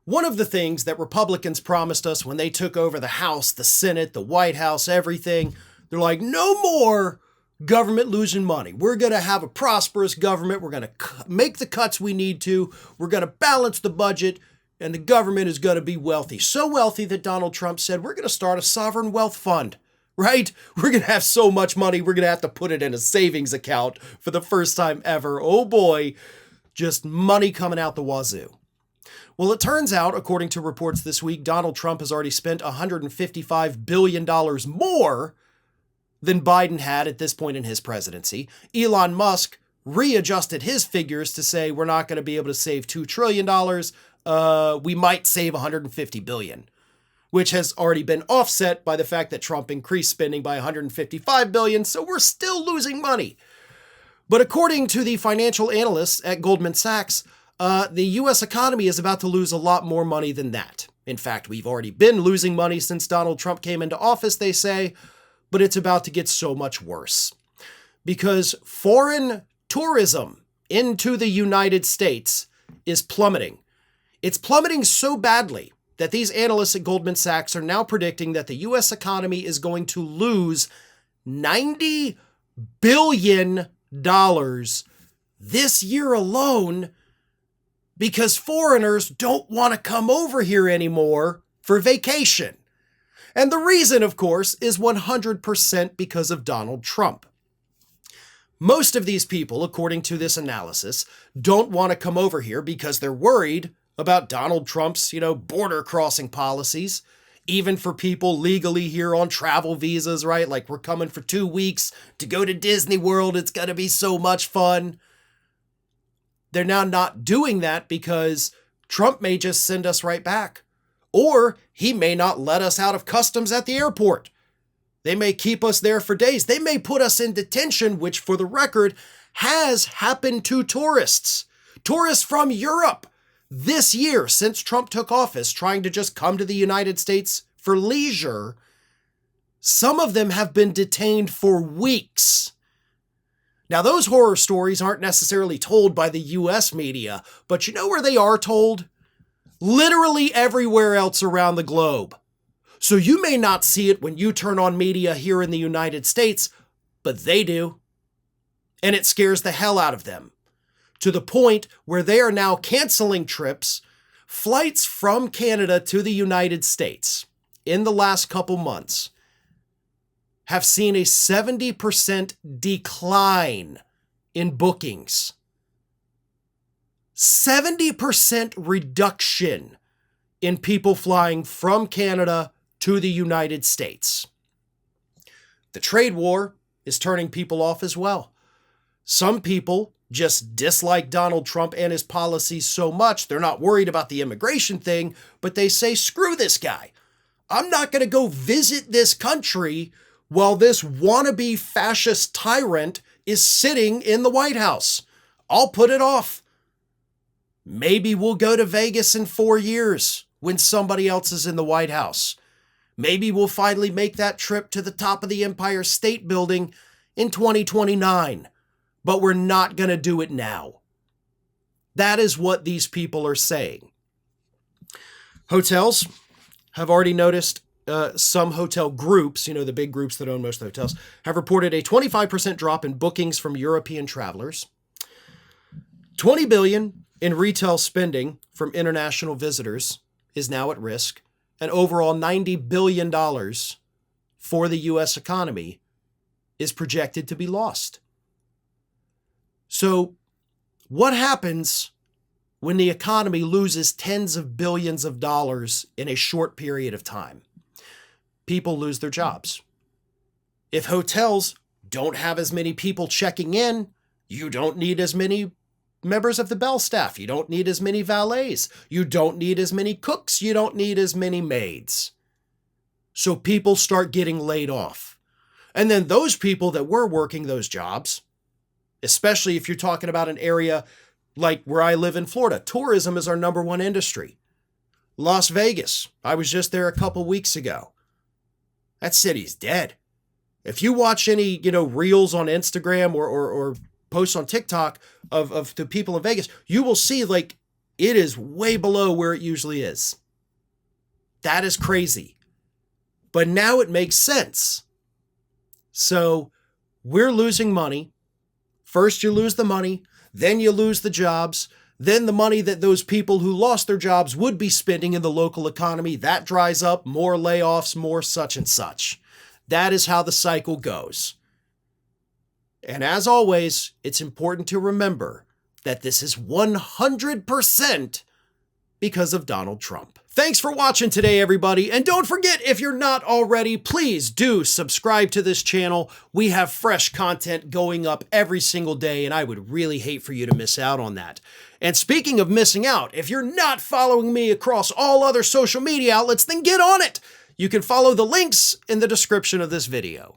One of the things that Republicans promised us when they took over the House, the Senate, the White House, everything, they're like, no more government losing money. We're going to have a prosperous government. We're going to make the cuts we need to. We're going to balance the budget, and the government is going to be wealthy. So wealthy that Donald Trump said, we're going to start a sovereign wealth fund, right? We're going to have so much money, we're going to have to put it in a savings account for the first time ever. Oh boy, just money coming out the wazoo. Well, it turns out, according to reports this week, Donald Trump has already spent $155 billion more than Biden had at this point in his presidency. Elon Musk readjusted his figures to say we're not going to be able to save $2 trillion. We might save $150 billion, which has already been offset by the fact that Trump increased spending by $155 billion, so we're still losing money. But according to the financial analysts at Goldman Sachs, the U.S. economy is about to lose a lot more money than that. In fact, we've already been losing money since Donald Trump came into office, they say, but it's about to get so much worse. Because foreign tourism into the United States is plummeting. It's plummeting so badly that these analysts at Goldman Sachs are now predicting that the U.S. economy is going to lose $90 billion this year alone, because foreigners don't want to come over here anymore for vacation. And the reason, of course, is 100% because of Donald Trump. Most of these people, according to this analysis, don't want to come over here because they're worried about Donald Trump's, border crossing policies, even for people legally here on travel visas, right? Like, we're coming for 2 weeks to go to Disney World. It's going to be so much fun. They're now not doing that because Trump may just send us right back. Or he may not let us out of customs at the airport. They may keep us there for days. They may put us in detention, which, for the record, has happened to tourists. Tourists from Europe this year, since Trump took office, trying to just come to the United States for leisure. Some of them have been detained for weeks. Now, those horror stories aren't necessarily told by the U.S. media, but you know where they are told? Literally everywhere else around the globe. So you may not see it when you turn on media here in the United States, but they do. And it scares the hell out of them, to the point where they are now canceling trips, flights from Canada to the United States in the last couple months have seen a 70% decline in bookings. 70% reduction in people flying from Canada to the United States. The trade war is turning people off as well. Some people just dislike Donald Trump and his policies so much, they're not worried about the immigration thing, but they say, screw this guy. I'm not going to go visit this country while this wannabe fascist tyrant is sitting in the White House. I'll put it off. Maybe we'll go to Vegas in 4 years when somebody else is in the White House. Maybe we'll finally make that trip to the top of the Empire State Building in 2029. But we're not going to do it now. That is what these people are saying. Hotels have already noticed. Some hotel groups, the big groups that own most hotels, have reported a 25% drop in bookings from European travelers. $20 billion in retail spending from international visitors is now at risk, and overall $90 billion for the U.S. economy is projected to be lost. So what happens when the economy loses tens of billions of dollars in a short period of time? People lose their jobs. If hotels don't have as many people checking in, you don't need as many members of the bell staff. You don't need as many valets. You don't need as many cooks. You don't need as many maids. So people start getting laid off. And then those people that were working those jobs, especially if you're talking about an area like where I live in Florida, tourism is our number one industry. Las Vegas, I was just there a couple weeks ago. That city's dead. If you watch any, reels on Instagram or posts on TikTok of the people in Vegas, you will see it is way below where it usually is. That is crazy. But now it makes sense. So we're losing money. First you lose the money, then you lose the jobs, then the money that those people who lost their jobs would be spending in the local economy, that dries up, more layoffs, more such and such. That is how the cycle goes. And as always, it's important to remember that this is 100% because of Donald Trump. Thanks for watching today, everybody. And don't forget, if you're not already, please do subscribe to this channel. We have fresh content going up every single day, and I would really hate for you to miss out on that. And speaking of missing out, if you're not following me across all other social media outlets, then get on it. You can follow the links in the description of this video.